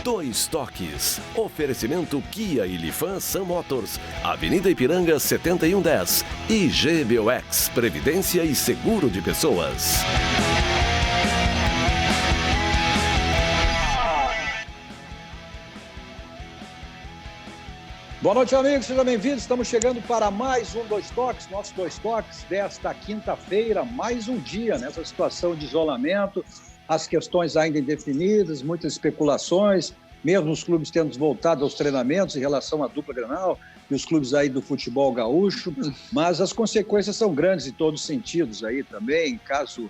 Dois Toques. Oferecimento Kia e Lifan Sun Motors. Avenida Ipiranga 7110. E GBOX, Previdência e Seguro de Pessoas. Boa noite, amigos, sejam bem-vindos. Estamos chegando para mais um Dois Toques, nosso Dois Toques desta quinta-feira, mais um dia nessa situação de isolamento, as questões ainda indefinidas, muitas especulações, mesmo os clubes tendo voltado aos treinamentos em relação à dupla Grenal e os clubes aí do futebol gaúcho, mas as consequências são grandes em todos os sentidos aí também, caso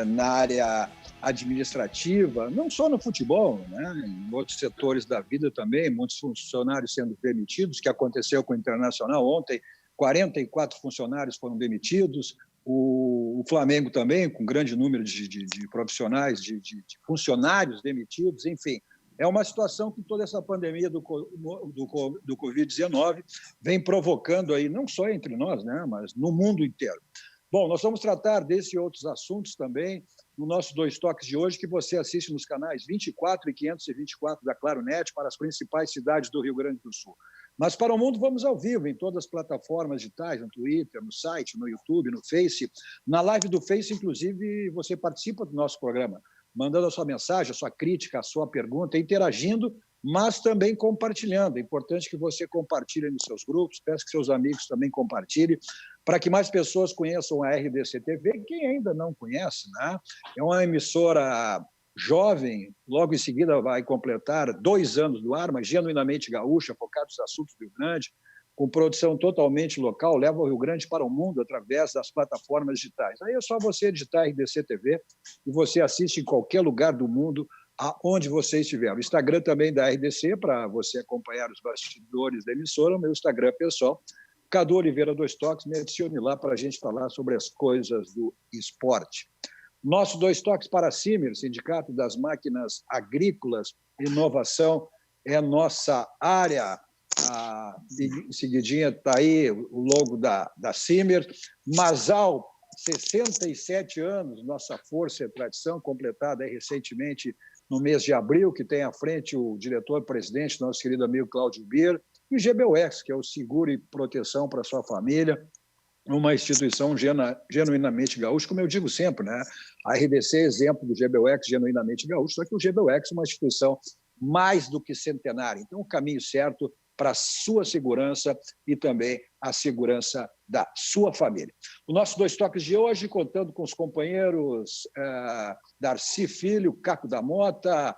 na área administrativa, não só no futebol, né? Em outros setores da vida também, muitos funcionários sendo demitidos, que aconteceu com o Internacional ontem, 44 funcionários foram demitidos, o Flamengo também, com grande número de profissionais, de funcionários demitidos, enfim. É uma situação que toda essa pandemia do Covid-19 vem provocando aí, não só entre nós, né? Mas no mundo inteiro. Bom, nós vamos tratar desse e outros assuntos também no nosso Dois Toques de hoje, que você assiste nos canais 24 e 524 da Claro Net para as principais cidades do Rio Grande do Sul. Mas para o mundo vamos ao vivo, em todas as plataformas digitais, no Twitter, no site, no YouTube, no Face. Na live do Face, inclusive, você participa do nosso programa, mandando a sua mensagem, a sua crítica, a sua pergunta, interagindo, mas também compartilhando. É importante que você compartilhe nos seus grupos, peço que seus amigos também compartilhem, para que mais pessoas conheçam a RDC TV, quem ainda não conhece, né? É uma emissora jovem, logo em seguida vai completar 2 anos do ar, mas genuinamente gaúcha, focada nos assuntos do Rio Grande, com produção totalmente local, leva o Rio Grande para o mundo através das plataformas digitais. Aí é só você digitar RDC TV e você assiste em qualquer lugar do mundo, aonde você estiver. O Instagram também da RDC, para você acompanhar os bastidores da emissora, o meu Instagram pessoal, Cadu Oliveira Dois Toques, me adicione lá para a gente falar sobre as coisas do esporte. Nosso Dois Toques para a CIMER, Sindicato das Máquinas Agrícolas e Inovação, é nossa área. Em seguidinha está aí o logo da CIMER. Masal, 67 anos, nossa força e tradição, completada aí recentemente no mês de abril, que tem à frente o diretor-presidente, nosso querido amigo Cláudio Bir, e o GBOX, que é o seguro e proteção para a sua família, uma instituição genuinamente gaúcha, como eu digo sempre, né? A RDC é exemplo do GBOX genuinamente gaúcho, só que o GBOX é uma instituição mais do que centenária. Então, o caminho certo para a sua segurança e também a segurança da sua família. O nosso Dois Toques de hoje, contando com os companheiros Darcy Filho, Caco da Mota,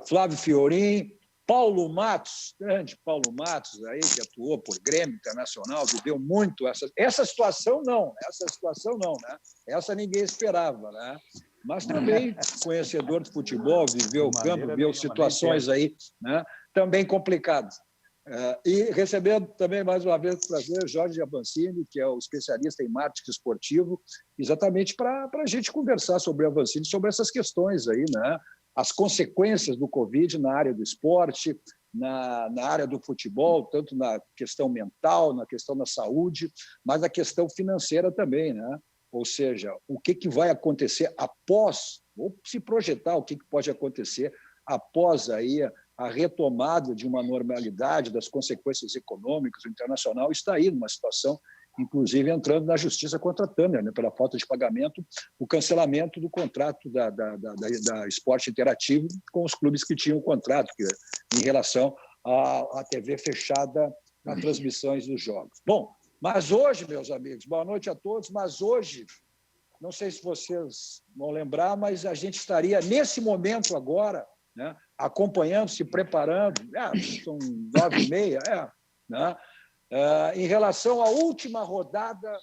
Flávio Fiorin, Paulo Matos, grande Paulo Matos, aí, que atuou por Grêmio Internacional, viveu muito essa situação, não, né? Essa ninguém esperava, né? Mas também conhecedor de futebol, viveu o campo, viveu situações aí, né? Também complicadas. E recebendo também, mais uma vez, o prazer, Jorge Avancini, que é o especialista em marketing esportivo, exatamente para a gente conversar sobre o Avancini, sobre essas questões aí, né? As consequências do Covid na área do esporte, na área do futebol, tanto na questão mental, na questão da saúde, mas na questão financeira também, né? Ou seja, o que vai acontecer após, ou se projetar o que pode acontecer após aí a retomada de uma normalidade, das consequências econômicas. O Internacional está aí numa situação, inclusive entrando na justiça contra a Tanner, né, pela falta de pagamento, o cancelamento do contrato da Esporte Interativo com os clubes que tinham o contrato, em relação à TV fechada nas transmissões dos jogos. Bom, mas hoje, meus amigos, boa noite a todos, mas hoje, não sei se vocês vão lembrar, mas a gente estaria, nesse momento agora, né, acompanhando, se preparando, são 9h30, né, em relação à última rodada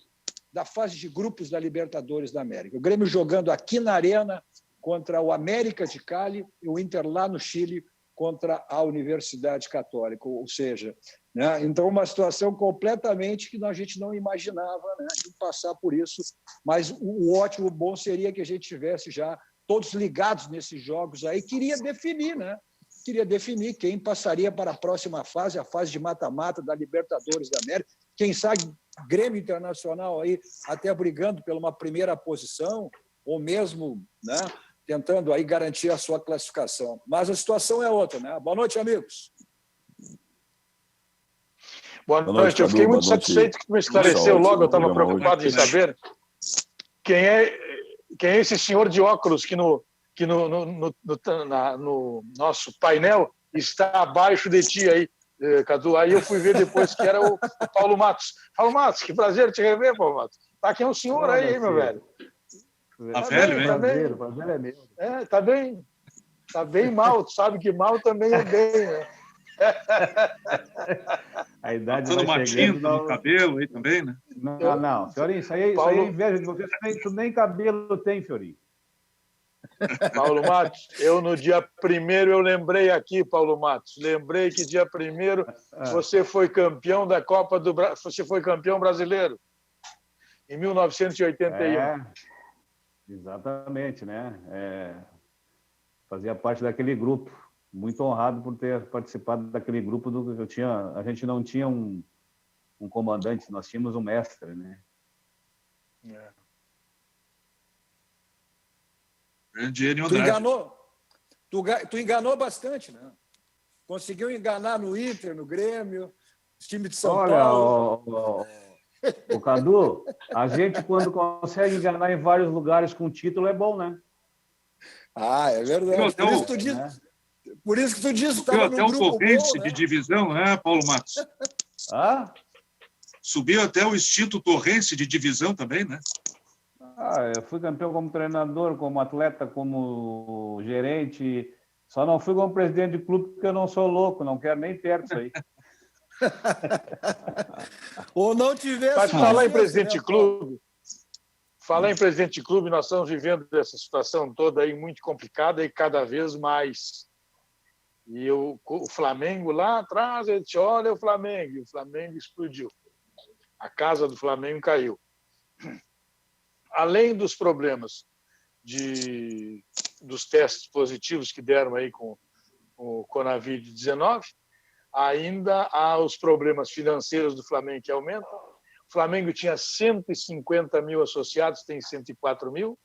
da fase de grupos da Libertadores da América. O Grêmio jogando aqui na Arena contra o América de Cali e o Inter lá no Chile contra a Universidade Católica, ou seja, né, então uma situação completamente que a gente não imaginava, né, de passar por isso, mas o ótimo, bom seria que a gente tivesse já todos ligados nesses jogos aí, queria definir quem passaria para a próxima fase, a fase de mata-mata da Libertadores da América, quem sabe Grêmio Internacional aí até brigando pela uma primeira posição, ou mesmo, né, tentando aí garantir a sua classificação. Mas a situação é outra, né? Boa noite, amigos. Boa noite. Eu fiquei muito satisfeito que tu me esclareceu logo. Eu estava preocupado em saber quem é esse senhor de óculos que no nosso painel está abaixo de ti aí, Cadu. Aí eu fui ver depois que era o Paulo Matos. Paulo Matos, que prazer te rever, Paulo Matos. Tá aqui um senhor aí, meu velho. Tá velho, hein? Prazer é meu. Tá bem mal. Tu sabe que mal também é bem, né? A idade passando uma tinta no cabelo aí também, né? Não, Fiorinho, isso aí é inveja de você. Tu nem cabelo tem, Fiorinho. Paulo Matos, no dia 1º eu lembrei aqui, Paulo Matos, lembrei que dia 1º você foi campeão da Copa do Brasil, você foi campeão brasileiro em 1981. Exatamente, né? Fazia parte daquele grupo. Muito honrado por ter participado daquele grupo do que eu tinha. A gente não tinha um comandante, nós tínhamos um mestre, né? Tu enganou bastante, né? Conseguiu enganar no Inter, no Grêmio, time de São Paulo. O Cadu, a gente quando consegue enganar em vários lugares com título é bom, né? É verdade. Por isso que tu disse que estava no grupo bom, Torrense de divisão, né, Paulo Matos? Subiu até o extinto Torrense de divisão também, né? Eu fui campeão como treinador, como atleta, como gerente. Só não fui como presidente de clube porque eu não sou louco, não quero nem perto disso aí. Ou não tivesse... Mas falar em presidente de clube... Falar em presidente de clube, nós estamos vivendo essa situação toda aí muito complicada e cada vez mais. E o Flamengo lá atrás, ele disse, olha o Flamengo, e o Flamengo explodiu. A casa do Flamengo caiu. Além dos problemas dos testes positivos que deram aí com o Coronavírus-19, ainda há os problemas financeiros do Flamengo que aumentam. O Flamengo tinha 150 mil associados, tem 104 mil.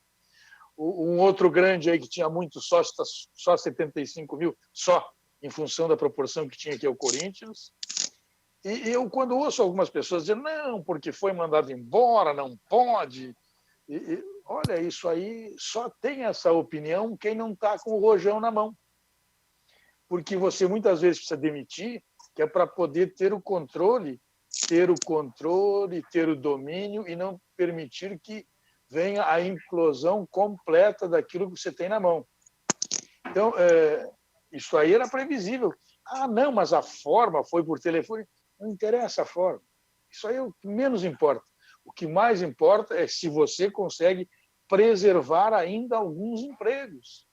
Um outro grande aí que tinha muito sócio, está só 75 mil, só em função da proporção que tinha aqui o Corinthians. E eu, quando ouço algumas pessoas dizer não, porque foi mandado embora, não pode. Olha, isso aí só tem essa opinião quem não está com o rojão na mão. Porque você muitas vezes precisa demitir, que é para poder ter o controle, ter o domínio e não permitir que venha a implosão completa daquilo que você tem na mão. Então, isso aí era previsível. Não, mas a forma foi por telefone. Não interessa a forma. Isso aí é o que menos importa. O que mais importa é se você consegue preservar ainda alguns empregos.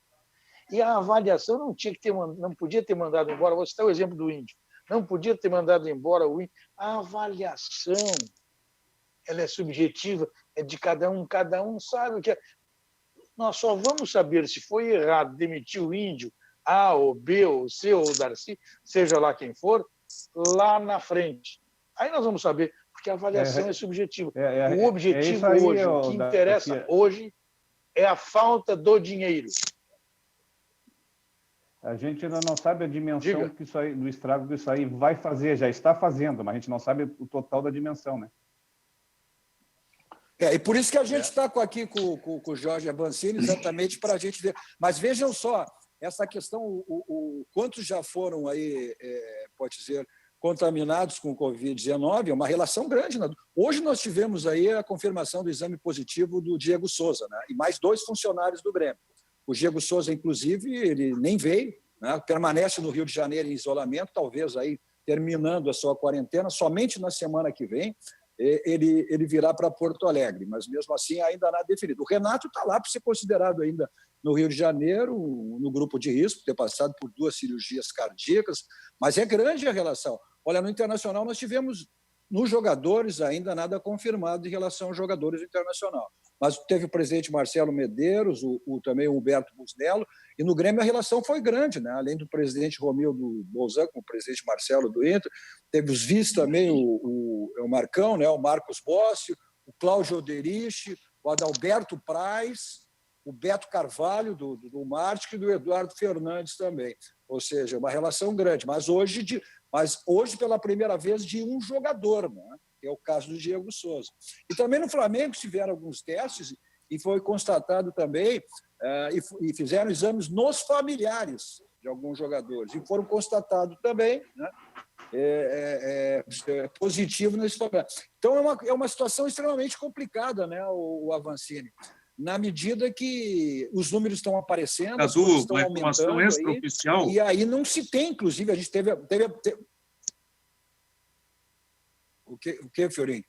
E a avaliação não podia ter mandado embora. Vou citar o exemplo do Índio. Não podia ter mandado embora o Índio. A avaliação, ela é subjetiva, é de cada um sabe o que é. Nós só vamos saber se foi errado demitir o Índio, A, ou B, ou C, ou Darcy, seja lá quem for, lá na frente. Aí nós vamos saber, porque a avaliação é subjetiva. O objetivo hoje, o que interessa hoje, é a falta do dinheiro. A gente ainda não sabe a dimensão que isso aí, do estrago que isso aí vai fazer, já está fazendo, mas a gente não sabe o total da dimensão, né? E por isso que a gente está aqui com o Jorge Avancini, exatamente para a gente ver. Mas vejam só, essa questão, quantos já foram aí, pode dizer, contaminados com o Covid-19, é uma relação grande. Né? Hoje nós tivemos aí a confirmação do exame positivo do Diego Souza, né? E mais 2 funcionários do Grêmio. O Diego Souza, inclusive, ele nem veio, né? Permanece no Rio de Janeiro em isolamento, talvez aí terminando a sua quarentena, somente na semana que vem ele virá para Porto Alegre, mas mesmo assim ainda nada definido. O Renato está lá para ser considerado ainda no Rio de Janeiro, no grupo de risco, ter passado por 2 cirurgias cardíacas, mas é grande a relação. Olha, no Internacional nós tivemos, nos jogadores, ainda nada confirmado em relação aos jogadores do Internacional. Mas teve o presidente Marcelo Medeiros, também o Humberto Busnello, e no Grêmio a relação foi grande, né? Além do presidente Romildo Bolzan, com o presidente Marcelo do Inter, teve os vice também, o Marcão, né? O Marcos Bossi, o Cláudio Oderich, o Adalberto Praz, o Beto Carvalho, do Márcio, e do Eduardo Fernandes também. Ou seja, uma relação grande. Mas hoje pela primeira vez, de um jogador, né? Que é o caso do Diego Souza. E também no Flamengo tiveram alguns testes e foi constatado também, e fizeram exames nos familiares de alguns jogadores, e foram constatados também, né? Positivo nesse problema. Então, é uma situação extremamente complicada, né, o Avancini, na medida que os números estão aparecendo, as coisas estão aumentando, extraoficial. E aí não se tem, inclusive, a gente teve... O que, Fiorinho?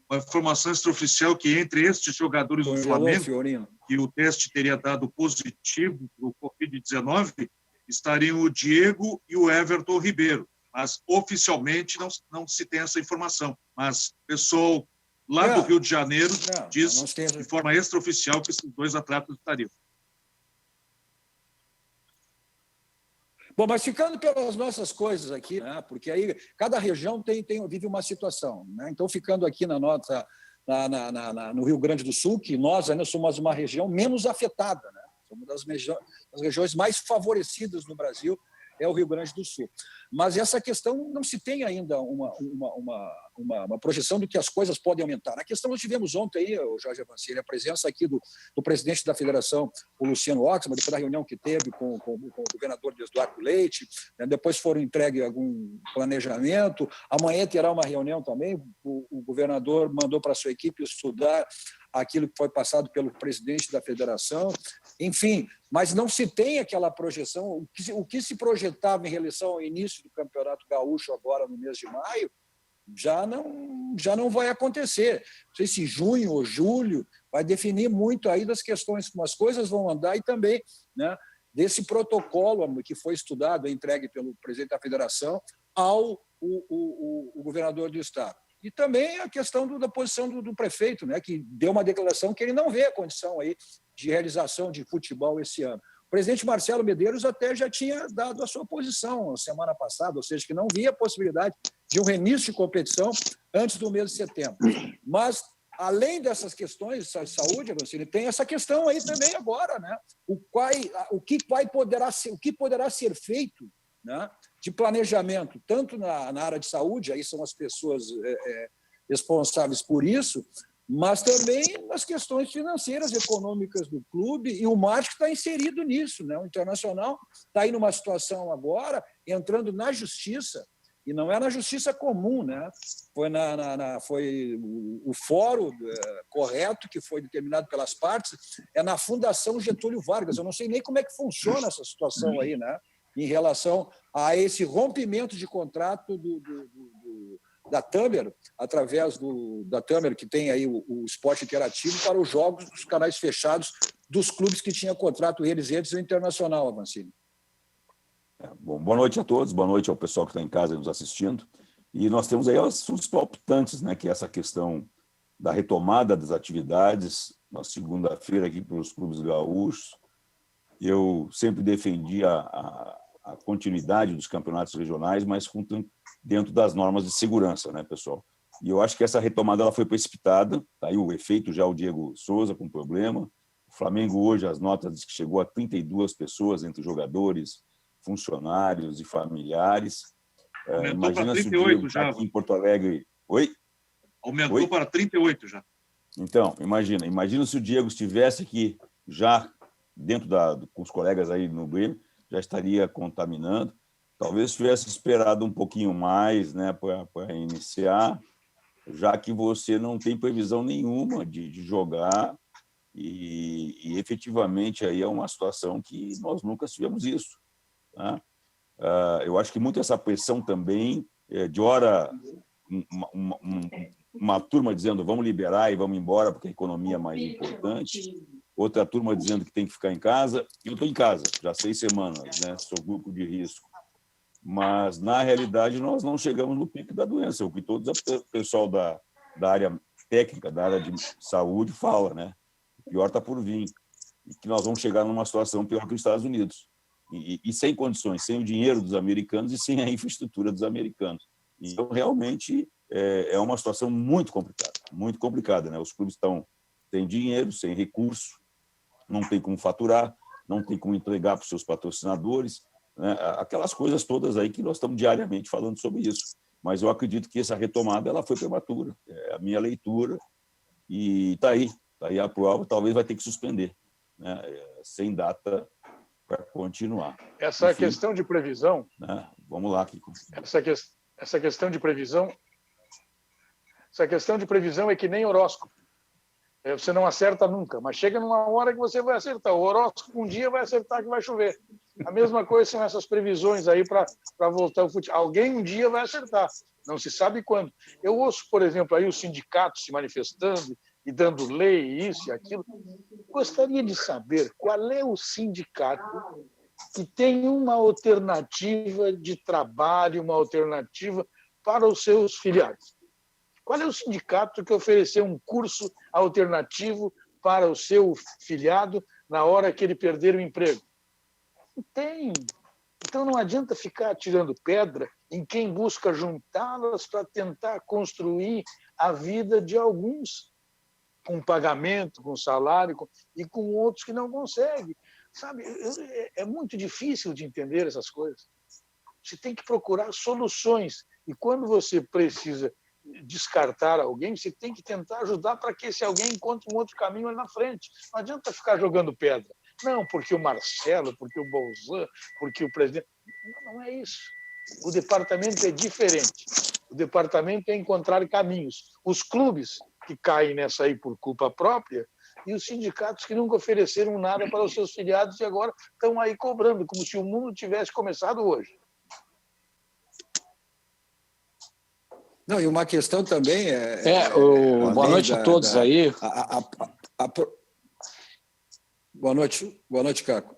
Uma informação extraoficial que entre estes jogadores do Flamengo, que o teste teria dado positivo para o Covid-19, estariam o Diego e o Everton Ribeiro. Mas oficialmente não se tem essa informação. Mas o pessoal lá do Rio de Janeiro diz de forma extraoficial que esses dois atletas estariam. Bom, mas ficando pelas nossas coisas aqui, né, porque aí cada região vive uma situação, né? Então, ficando aqui no Rio Grande do Sul, que nós ainda somos uma região menos afetada, né? Somos das regiões mais favorecidas no Brasil, é o Rio Grande do Sul. Mas essa questão não se tem ainda uma projeção do que as coisas podem aumentar. A questão nós tivemos ontem, o Jorge Avancini, a presença aqui do presidente da federação, o Luciano Oxman, depois da reunião que teve com o governador Eduardo Leite, né? Depois foram entregue algum planejamento. Amanhã terá uma reunião também, o governador mandou para a sua equipe estudar aquilo que foi passado pelo presidente da federação, enfim, mas não se tem aquela projeção, o que se projetava em relação ao início do Campeonato Gaúcho agora no mês de maio, já não vai acontecer. Não sei se junho ou julho vai definir muito aí das questões como as coisas vão andar e também, né, desse protocolo que foi estudado, entregue pelo presidente da federação ao o governador do estado. E também a questão da posição do prefeito, né, que deu uma declaração que ele não vê a condição aí de realização de futebol esse ano. O presidente Marcelo Medeiros até já tinha dado a sua posição semana passada, ou seja, que não via a possibilidade de um reinício de competição antes do mês de setembro. Mas, além dessas questões de saúde, Avancini, tem essa questão aí também agora, né? O que poderá ser feito, né, de planejamento, tanto na área de saúde, aí são as pessoas responsáveis por isso, mas também nas questões financeiras, econômicas do clube, e o Mágico está inserido nisso, né? O Internacional está aí numa situação agora, entrando na justiça, e não é na justiça comum, né? Foi o fórum correto que foi determinado pelas partes, é na Fundação Getúlio Vargas. Eu não sei nem como é que funciona essa situação aí, né, em relação a esse rompimento de contrato da Tamer, através da Tamer, que tem aí o esporte interativo, para os jogos dos canais fechados dos clubes que tinham contrato eles e o Internacional, Avancini. Bom, boa noite a todos, boa noite ao pessoal que está em casa nos assistindo. E nós temos aí assuntos palpitantes, né, que é essa questão da retomada das atividades na segunda-feira aqui para os clubes gaúchos. Eu sempre defendi a continuidade dos campeonatos regionais, mas dentro das normas de segurança, né, pessoal? E eu acho que essa retomada ela foi precipitada, tá aí o efeito já o Diego Souza com problema. O Flamengo hoje, as notas diz que chegou a 32 pessoas entre jogadores, funcionários e familiares. Imagina se o Diego já aqui em Porto Alegre... Oi? Aumentou para 38 já. Então, imagina se o Diego estivesse aqui já dentro com os colegas aí no Grêmio, já estaria contaminando. Talvez tivesse esperado um pouquinho mais, né, para iniciar, já que você não tem previsão nenhuma de jogar e efetivamente aí é uma situação que nós nunca tivemos isso, tá? Eu acho que muito essa pressão também, de hora uma turma dizendo vamos liberar e vamos embora porque a economia é mais importante, outra turma dizendo que tem que ficar em casa. Eu estou em casa já 6 semanas, né? Sou grupo de risco. Mas, na realidade, nós não chegamos no pico da doença, o que todo o pessoal da área técnica, da área de saúde fala, né? O pior está por vir. E que nós vamos chegar numa situação pior que os Estados Unidos. E sem condições, sem o dinheiro dos americanos e sem a infraestrutura dos americanos. Então, realmente, é uma situação muito complicada, né? Os clubes têm dinheiro, sem recurso, não tem como faturar, não tem como entregar para os seus patrocinadores, né? Aquelas coisas todas aí que nós estamos diariamente falando sobre isso. Mas eu acredito que essa retomada ela foi prematura. É a minha leitura e está aí a prova, talvez vai ter que suspender, né? Sem data para continuar. Essa questão de previsão... Né? Vamos lá, Kiko. Essa questão de previsão é que nem horóscopo. Você não acerta nunca, mas chega numa hora que você vai acertar. O horóscopo um dia vai acertar que vai chover. A mesma coisa são essas previsões aí para voltar ao futebol. Alguém um dia vai acertar, não se sabe quando. Eu ouço, por exemplo, aí os sindicatos se manifestando e dando lei, isso e aquilo. Gostaria de saber qual é o sindicato que tem uma alternativa de trabalho, uma alternativa para os seus filiados. Qual é o sindicato que ofereceu um curso alternativo para o seu filiado na hora que ele perder o emprego? Não tem. Então não adianta ficar atirando pedra em quem busca juntá-las para tentar construir a vida de alguns, com pagamento, com salário, e com outros que não conseguem. Sabe, é muito difícil de entender essas coisas. Você tem que procurar soluções. E quando você precisa descartar alguém, você tem que tentar ajudar para que esse alguém encontre um outro caminho ali na frente. Não adianta ficar jogando pedra. Não, porque o Marcelo, porque o Bolzan, porque o presidente... Não é isso. O departamento é diferente. O departamento é encontrar caminhos. Os clubes que caem nessa aí por culpa própria e os sindicatos que nunca ofereceram nada para os seus filiados e agora estão aí cobrando, como se o mundo tivesse começado hoje. Não, e uma questão também boa noite a todos aí. Boa noite, Caco.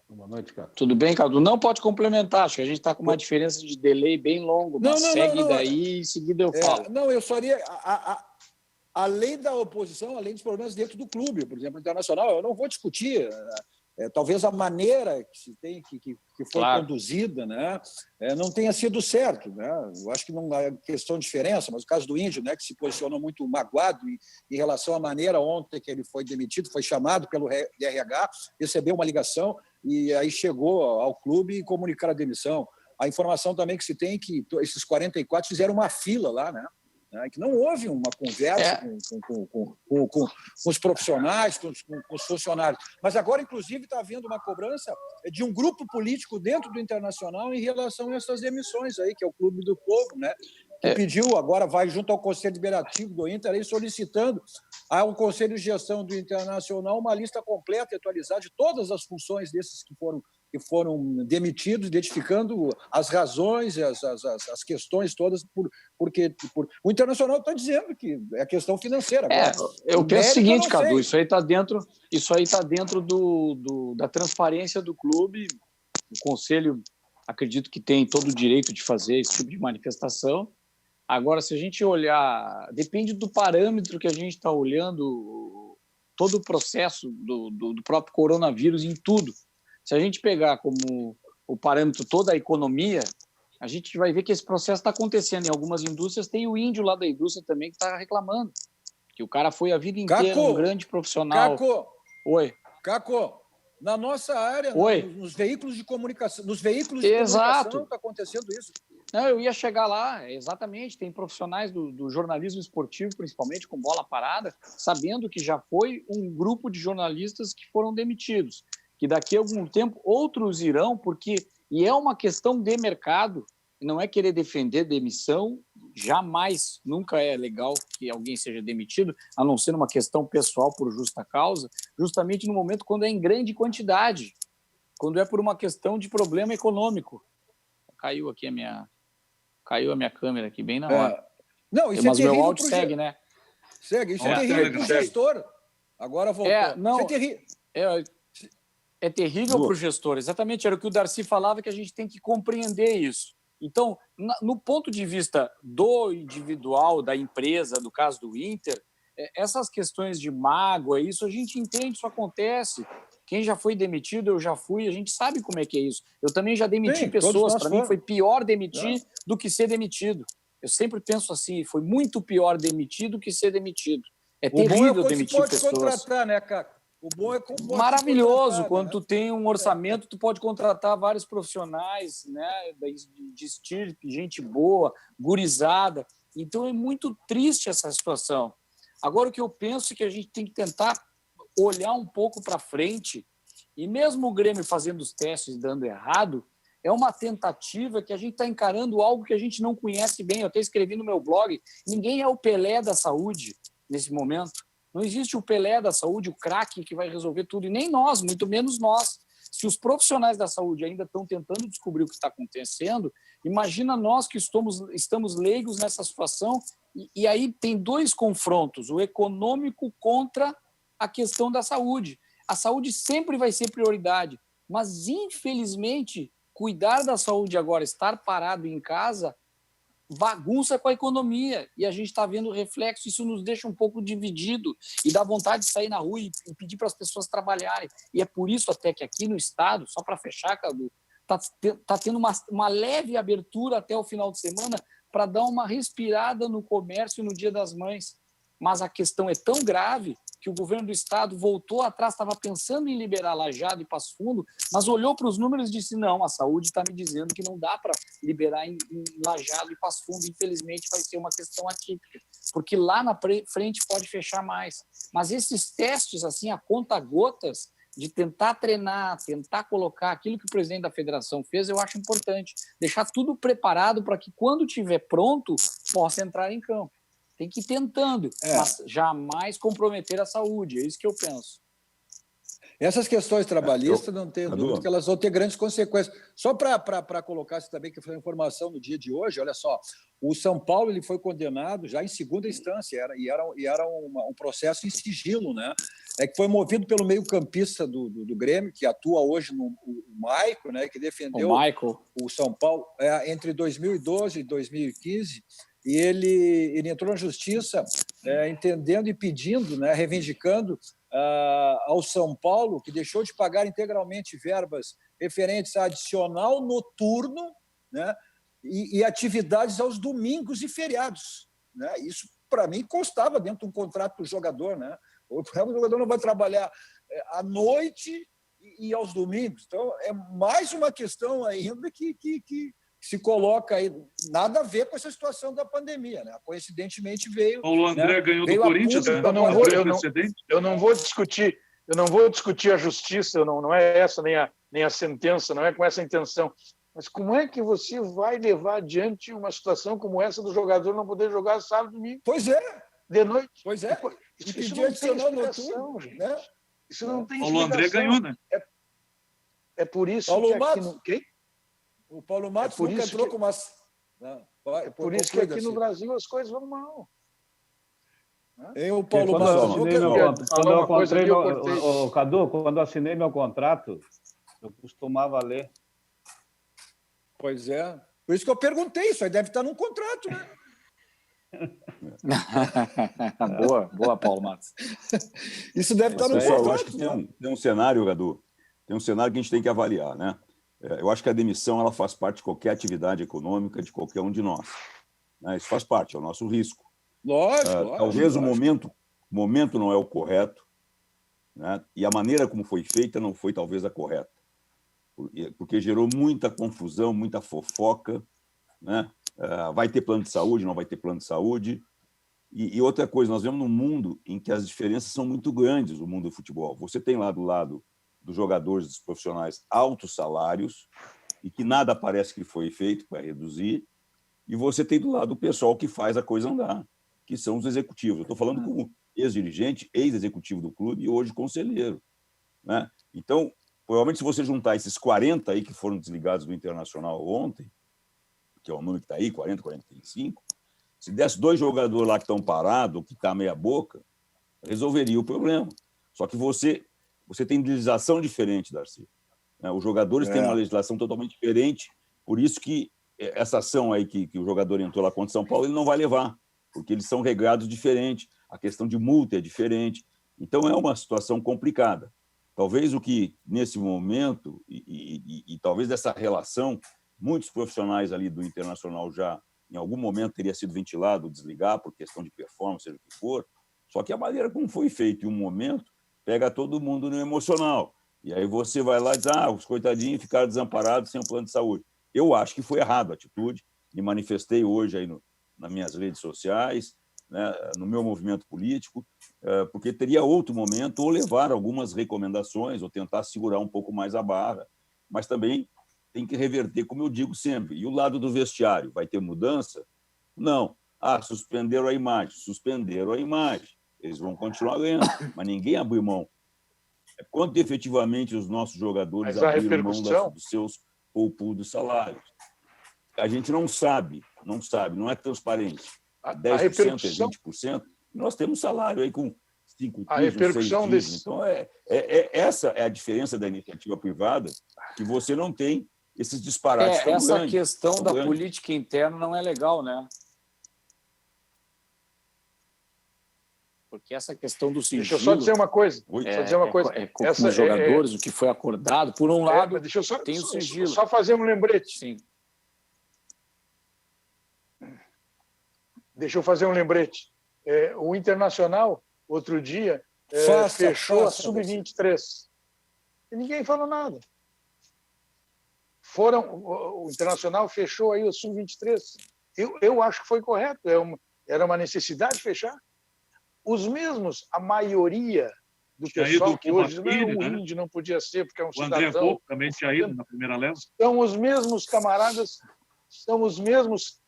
Boa noite, Caco. Tudo bem, Cadu? Não pode complementar, acho que a gente está com uma diferença de delay bem longo, mas segue daí e em seguida eu falo. Não, eu só iria... Além da oposição, além dos problemas dentro do clube, por exemplo, internacional, eu não vou discutir... talvez a maneira que se tem que foi conduzida, né, não tenha sido certo, né? Eu acho que não é questão de diferença, mas o caso do Índio, né, que se posicionou muito magoado em relação à maneira ontem que ele foi demitido, foi chamado pelo RH, recebeu uma ligação e aí chegou ao clube e comunicaram a demissão. A informação também que se tem que esses 44 fizeram uma fila lá, né? Que não houve uma conversa com os profissionais, com os funcionários. Mas agora, inclusive, está havendo uma cobrança de um grupo político dentro do Internacional em relação a essas demissões aí, que é o Clube do Povo, né? Que pediu, agora vai junto ao Conselho Deliberativo do Inter, aí, solicitando ao Conselho de Gestão do Internacional uma lista completa e atualizada de todas as funções desses que foram demitidos, identificando as razões, as questões todas, porque o Internacional está dizendo que é questão financeira. Eu penso o seguinte, Cadu, isso aí está dentro da transparência do clube. O Conselho, acredito que tem todo o direito de fazer esse tipo de manifestação. Agora, se a gente olhar, depende do parâmetro que a gente está olhando, todo o processo do próprio coronavírus em tudo. Se a gente pegar como o parâmetro toda a economia, a gente vai ver que esse processo está acontecendo. Em algumas indústrias tem o Índio lá da indústria também que está reclamando, que o cara foi a vida inteira um grande profissional. Caco! Oi. Caco, na nossa área, nos veículos de comunicação, Exato. Está acontecendo isso. Não, eu ia chegar lá, exatamente. Tem profissionais do jornalismo esportivo, principalmente com bola parada, sabendo que já foi um grupo de jornalistas que foram demitidos. Que daqui a algum tempo outros irão, e é uma questão de mercado, não é querer defender demissão, jamais, nunca é legal que alguém seja demitido, a não ser uma questão pessoal por justa causa, justamente no momento quando é em grande quantidade, quando é por uma questão de problema econômico. Caiu a minha câmera aqui, bem na hora. Não, isso mas é o meu áudio segue, né? Segue, isso é terrível para o gestor. Agora voltou. Isso é terrível. É terrível para o gestor, exatamente, era o que o Darcy falava, que a gente tem que compreender isso. Então, no ponto de vista do individual, da empresa, do caso do Inter, essas questões de mágoa, isso a gente entende, isso acontece. Quem já foi demitido, eu já fui, a gente sabe como é que é isso. Eu também já demiti pessoas, para mim foi pior demitir do que ser demitido. Eu sempre penso assim, foi muito pior demitir do que ser demitido. É terrível demitir pode pessoas. Contratar, né, Caco? O bom é como maravilhoso. Quando tu tem um orçamento, tu pode contratar vários profissionais, né, de estirpe, gente boa, gurizada. Então é muito triste essa situação. Agora, o que eu penso é que a gente tem que tentar olhar um pouco para frente, e mesmo o Grêmio fazendo os testes e dando errado, é uma tentativa que a gente está encarando algo que a gente não conhece bem. Eu até escrevi no meu blog, ninguém é o Pelé da saúde nesse momento. Não existe o Pelé da saúde, o craque que vai resolver tudo, e nem nós, muito menos nós. Se os profissionais da saúde ainda estão tentando descobrir o que está acontecendo, imagina nós que estamos leigos nessa situação, e aí tem dois confrontos, o econômico contra a questão da saúde. A saúde sempre vai ser prioridade, mas, infelizmente, cuidar da saúde agora, estar parado em casa, bagunça com a economia, e a gente está vendo o reflexo. Isso nos deixa um pouco dividido e dá vontade de sair na rua e pedir para as pessoas trabalharem. E é por isso até que aqui no estado, só para fechar, Cadu, está tendo uma leve abertura até o final de semana para dar uma respirada no comércio no Dia das Mães. Mas a questão é tão grave que o governo do estado voltou atrás, estava pensando em liberar Lajeado e Passo Fundo, mas olhou para os números e disse, não, a saúde está me dizendo que não dá para liberar em Lajeado e Passo Fundo. Infelizmente, vai ser uma questão atípica, porque lá na frente pode fechar mais. Mas esses testes, assim, a conta-gotas, de tentar treinar, tentar colocar aquilo que o presidente da federação fez, eu acho importante. Deixar tudo preparado para que, quando estiver pronto, possa entrar em campo. Tem que ir tentando, mas jamais comprometer a saúde. É isso que eu penso. Essas questões trabalhistas, não tenho dúvida que elas vão ter grandes consequências. Só para colocar isso também, que foi a informação no dia de hoje, olha só, o São Paulo ele foi condenado já em segunda instância, era um processo em sigilo, né? É que foi movido pelo meio-campista do Grêmio, que atua hoje o Maico, né? Que defendeu o São Paulo entre 2012 e 2015. E ele entrou na justiça entendendo e pedindo, né, reivindicando ao São Paulo, que deixou de pagar integralmente verbas referentes a adicional noturno, né, e atividades aos domingos e feriados. Né? Isso, para mim, constava dentro de um contrato do jogador. Né? O jogador não vai trabalhar à noite e aos domingos. Então, é mais uma questão ainda que se coloca aí, nada a ver com essa situação da pandemia, né? Coincidentemente veio. Paulo André ganhou do Corinthians, né? Eu não vou discutir a justiça, não é essa nem a sentença, não é com essa intenção. Mas como é que você vai levar adiante uma situação como essa do jogador não poder jogar sábado e domingo? Pois é. De noite? Pois é. Isso não tem explicação, gente. Né? Isso não tem Paulo André ganhou, né? É por isso Paulo que Matos. aqui quem? O Paulo Matos nunca entrou com umas... É por isso que aqui no Brasil as coisas vão mal. O Paulo Matos... Cadu, quando eu assinei meu contrato, eu costumava ler. Pois é. Por isso que eu perguntei, isso aí deve estar num contrato, né? Boa, Paulo Matos. Isso deve estar num contrato. contrato. Eu acho que tem um cenário, Cadu, tem um cenário que a gente tem que avaliar, né? Eu acho que a demissão ela faz parte de qualquer atividade econômica de qualquer um de nós. Né? Isso faz parte, é o nosso risco. Lógico. Talvez o momento não é o correto, né? E a maneira como foi feita não foi talvez a correta, porque gerou muita confusão, muita fofoca, né? Vai ter plano de saúde, não vai ter plano de saúde. E outra coisa, nós vemos num mundo em que as diferenças são muito grandes, o mundo do futebol. Você tem lá do lado dos jogadores, dos profissionais, altos salários, e que nada parece que foi feito para reduzir, e você tem do lado o pessoal que faz a coisa andar, que são os executivos. Eu estou falando como ex-dirigente, ex-executivo do clube e hoje conselheiro. Né? Então, provavelmente, se você juntar esses 40 aí que foram desligados do Internacional ontem, que é o número que está aí, 40, 45, se desse 2 jogadores lá que estão parados, ou que estão meia boca, resolveria o problema. Só que você tem legislação diferente, Darcy. Os jogadores têm uma legislação totalmente diferente, por isso que essa ação aí que o jogador entrou lá contra São Paulo, ele não vai levar, porque eles são regrados diferentes, a questão de multa é diferente. Então, é uma situação complicada. Talvez o que, nesse momento, e talvez dessa relação, muitos profissionais ali do Internacional já, em algum momento, teria sido ventilado, desligar por questão de performance, seja o que for, Só que a maneira como foi feito em um momento pega todo mundo no emocional. E aí você vai lá e diz, os coitadinhos ficaram desamparados sem um plano de saúde. Eu acho que foi errado a atitude, me manifestei hoje aí nas minhas redes sociais, né, no meu movimento político, porque teria outro momento, ou levar algumas recomendações, ou tentar segurar um pouco mais a barra, mas também tem que reverter, como eu digo sempre. E o lado do vestiário, vai ter mudança? Não. Suspenderam a imagem. Eles vão continuar ganhando, mas ninguém abriu mão. Quanto efetivamente os nossos jogadores abriram mão dos seus poupos de salários? A gente não sabe, não é transparente. 10%, 20%, nós temos salário aí com 5 dias, 6 dias. Então, essa é a diferença da iniciativa privada, que você não tem esses disparates tão essa grandes. Questão da política interna não é legal, né? Porque essa questão do sigilo... Deixa eu só dizer uma coisa. Com os jogadores, o que foi acordado. Por um lado, deixa eu tem o sigilo. Só fazer um lembrete. Sim. Deixa eu fazer um lembrete. O Internacional, outro dia, fechou a Sub-23. E ninguém falou nada. O Internacional fechou aí o Sub-23. Eu acho que foi correto. Era uma necessidade fechar. Os mesmos, a maioria do pessoal que hoje não é um índio, não podia ser, porque é um cidadão. O André Pouco também tinha ido na primeira leva. São os mesmos camaradas, são os mesmos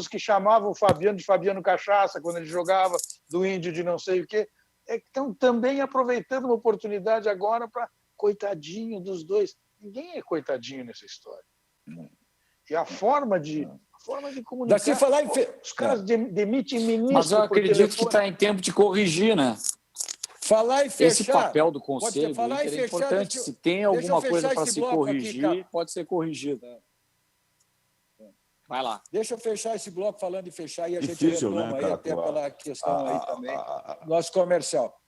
que chamavam o Fabiano de Fabiano Cachaça quando ele jogava, do índio de não sei o quê. Estão também aproveitando uma oportunidade agora para coitadinho dos dois. Ninguém é coitadinho nessa história. E a forma de comunicar... Os caras demitem ministros. Mas eu acredito que está em tempo de corrigir, né? Falar e fechar. Esse papel do Conselho é importante. Se tem alguma coisa para se corrigir, aqui, pode ser corrigido. Vai lá. Deixa eu fechar esse bloco falando em fechar e a gente retoma, né, aí, até pela questão aí também. Nosso comercial.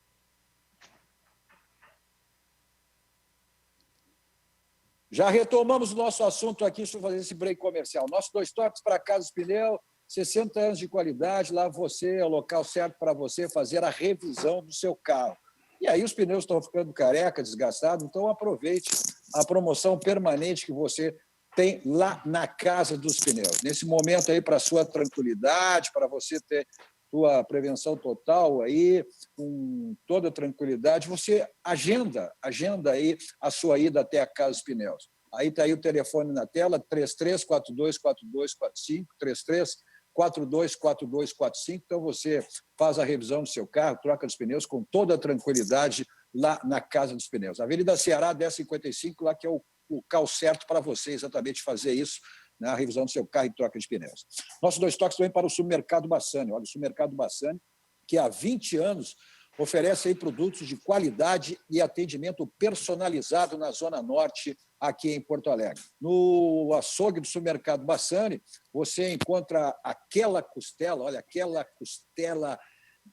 Já retomamos o nosso assunto aqui, deixa eu fazer esse break comercial. Nossos 2 toques para Casas Pneu, 60 anos de qualidade, lá é o local certo para você fazer a revisão do seu carro. E aí os pneus estão ficando careca, desgastados, então aproveite a promoção permanente que você tem lá na Casa dos Pneus. Nesse momento aí, para sua tranquilidade, para você ter sua prevenção total aí, com toda tranquilidade, você agenda aí a sua ida até a Casa dos Pneus. Aí está aí o telefone na tela, 33424245, 33424245. Então, você faz a revisão do seu carro, troca dos pneus com toda a tranquilidade lá na Casa dos Pneus. Avenida Ceará, 1055, lá que é o local certo para você exatamente fazer isso, na revisão do seu carro e troca de pneus. Nossos 2 toques também para o Supermercado Bassani. Olha, o Supermercado Bassani, que há 20 anos oferece aí produtos de qualidade e atendimento personalizado na Zona Norte, aqui em Porto Alegre. No açougue do Supermercado Bassani, você encontra aquela costela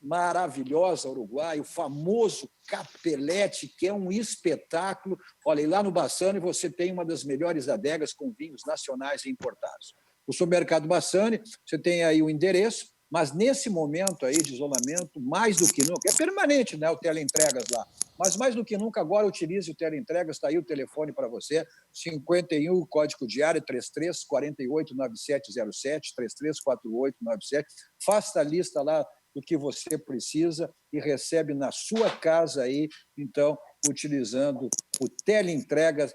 maravilhosa uruguaia, o famoso capelete, que é um espetáculo. Olha, e lá no Bassani você tem uma das melhores adegas com vinhos nacionais e importados. O Supermercado Bassani, você tem aí o endereço, mas nesse momento aí de isolamento, mais do que nunca, é permanente, né, o teleentregas lá, mas mais do que nunca agora utilize o teleentregas, está aí o telefone para você, 51, código de área 33489707, 334897, faça a lista lá do que você precisa e recebe na sua casa aí, então, utilizando o teleentregas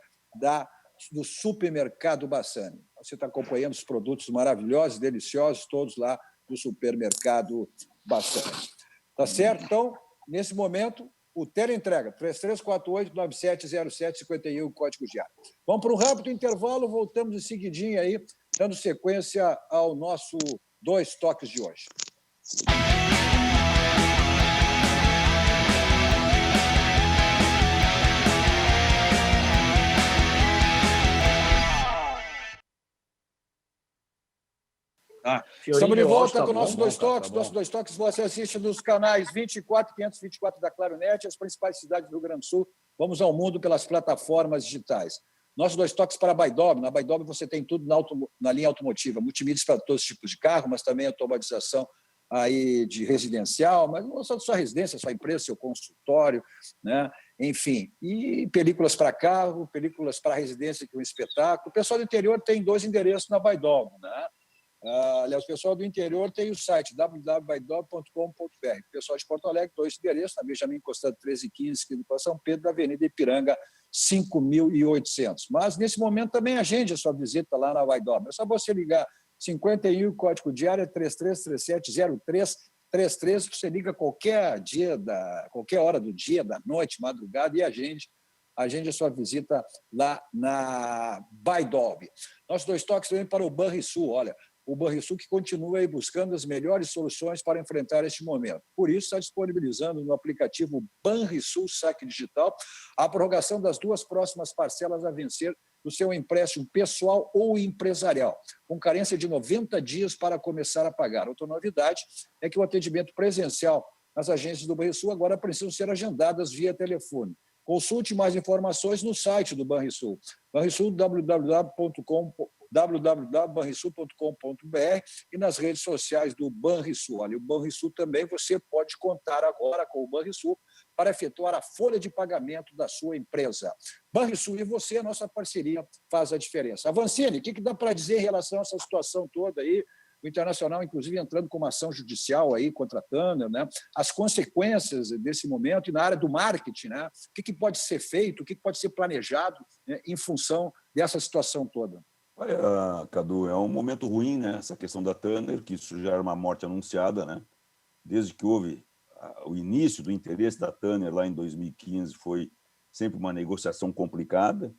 do Supermercado Bassani. Você está acompanhando os produtos maravilhosos, deliciosos, todos lá do Supermercado Bassani. Tá certo? Então, nesse momento, o teleentrega, 3348-9707-51, código de área. Vamos para um rápido intervalo, voltamos em seguidinho aí, dando sequência ao nosso 2 toques de hoje. Estamos de volta com o nosso 2 toques. Nossos 2 toques você assiste nos canais 24 e 524 da Claronet, as principais cidades do Rio Grande do Sul. Vamos ao mundo pelas plataformas digitais. Nossos 2 toques para a Baidob. Na Baidob você tem tudo na linha automotiva, multimídias para todos os tipos de carro, mas também automatização aí de residencial, mas não só residência, sua empresa, seu consultório, né? Enfim, e películas para carro, películas para residência, que é um espetáculo. O pessoal do interior tem 2 endereços na Baidol, né? Aliás, o pessoal do interior tem o site www.baidol.com.br. O pessoal de Porto Alegre, 2 endereços, na Benjamin Constant 1315, aqui do São Pedro, da Avenida Ipiranga 5.800. Mas, nesse momento, também agende a sua visita lá na Baidol. É só você ligar 51, código de área 33370333. Você liga qualquer hora do dia, da noite, madrugada, e agende a sua visita lá na Baidol. Nossos 2 toques também para o Banrisul. Olha, o Banrisul que continua aí buscando as melhores soluções para enfrentar este momento. Por isso, está disponibilizando no aplicativo Banrisul Saque Digital a prorrogação das 2 próximas parcelas a vencer do seu empréstimo pessoal ou empresarial, com carência de 90 dias para começar a pagar. Outra novidade é que o atendimento presencial nas agências do Banrisul agora precisam ser agendadas via telefone. Consulte mais informações no site do Banrisul, Banrisul, www.banrisul.com.br, e nas redes sociais do Banrisul. Olha, o Banrisul também você pode contar agora com o Banrisul para efetuar a folha de pagamento da sua empresa. Banrisul e você, a nossa parceria faz a diferença. Avancini, o que dá para dizer em relação a essa situação toda aí? O Internacional, inclusive, entrando com uma ação judicial aí contra a Tanner, né? As consequências desse momento e na área do marketing, né? O que pode ser feito, o que pode ser planejado, né, em função dessa situação toda? Olha, Cadu, é um momento ruim, né? Essa questão da Tanner, que isso já era uma morte anunciada, né? Desde que houve o início do interesse da Tanner lá em 2015, foi sempre uma negociação complicada.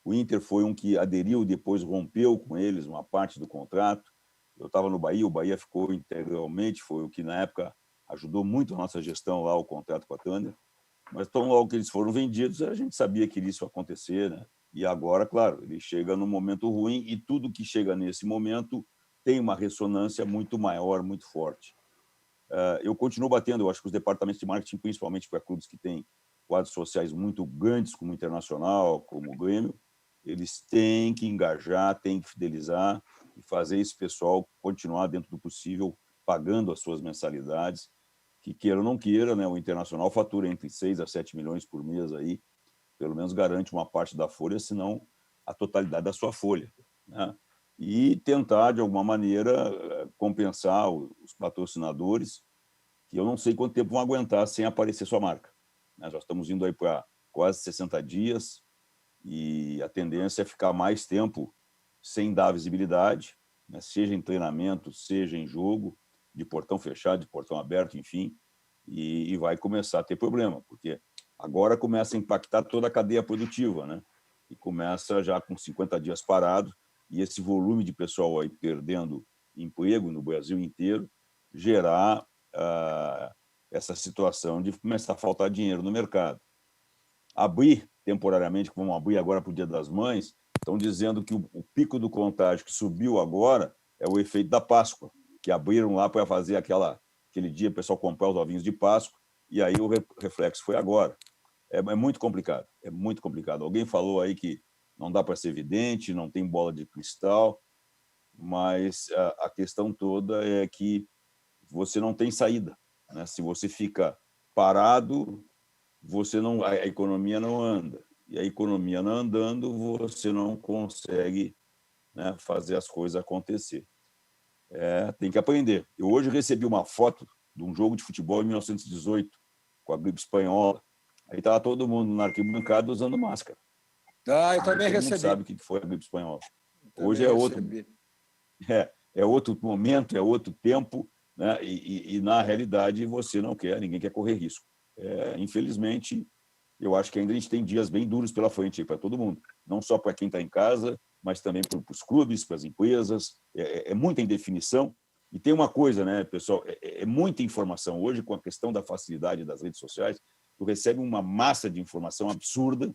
O Inter foi um que aderiu, depois rompeu com eles uma parte do contrato. Eu estava no Bahia, o Bahia ficou integralmente, foi o que na época ajudou muito a nossa gestão lá, o contrato com a Tanner. Mas tão logo que eles foram vendidos, a gente sabia que isso ia acontecer, né? E agora, claro, ele chega num momento ruim e tudo que chega nesse momento tem uma ressonância muito maior, muito forte. Eu continuo batendo, eu acho que os departamentos de marketing, principalmente para clubes que têm quadros sociais muito grandes, como o Internacional, como o Grêmio, eles têm que engajar, têm que fidelizar e fazer esse pessoal continuar dentro do possível, pagando as suas mensalidades, que queira ou não queira, né? O Internacional fatura entre 6 a 7 milhões por mês aí, pelo menos garante uma parte da folha, se não a totalidade da sua folha, né? E tentar, de alguma maneira, compensar os patrocinadores, que eu não sei quanto tempo vão aguentar sem aparecer sua marca. Nós já estamos indo aí para quase 60 dias e a tendência é ficar mais tempo sem dar visibilidade, né? Seja em treinamento, seja em jogo, de portão fechado, de portão aberto, enfim, e vai começar a ter problema, porque agora começa a impactar toda a cadeia produtiva, né? E começa já com 50 dias parado, e esse volume de pessoal aí perdendo emprego no Brasil inteiro, gerar essa situação de começar a faltar dinheiro no mercado. Abrir temporariamente, que vamos abrir agora para o Dia das Mães, estão dizendo que o pico do contágio que subiu agora é o efeito da Páscoa, que abriram lá para fazer aquele dia o pessoal comprar os ovinhos de Páscoa, e aí o reflexo foi agora. É muito complicado, é muito complicado. Alguém falou aí que não dá para ser vidente, não tem bola de cristal, mas a questão toda é que você não tem saída, né? Se você fica parado, a economia não anda. E a economia não andando, você não consegue, né, fazer as coisas acontecer. Tem que aprender. Eu hoje recebi uma foto de um jogo de futebol em 1918, com a gripe espanhola. Aí estava todo mundo na arquibancada usando máscara. Eu também recebi. Não sabe o que foi a gripe espanhola. Hoje é outro momento, é outro tempo, né? E na realidade você não quer, ninguém quer correr risco. Infelizmente, eu acho que ainda a gente tem dias bem duros pela frente para todo mundo, não só para quem está em casa, mas também para os clubes, para as empresas. É muita indefinição. E tem uma coisa, né, pessoal, é muita informação. Hoje, com a questão da facilidade das redes sociais, tu recebe uma massa de informação absurda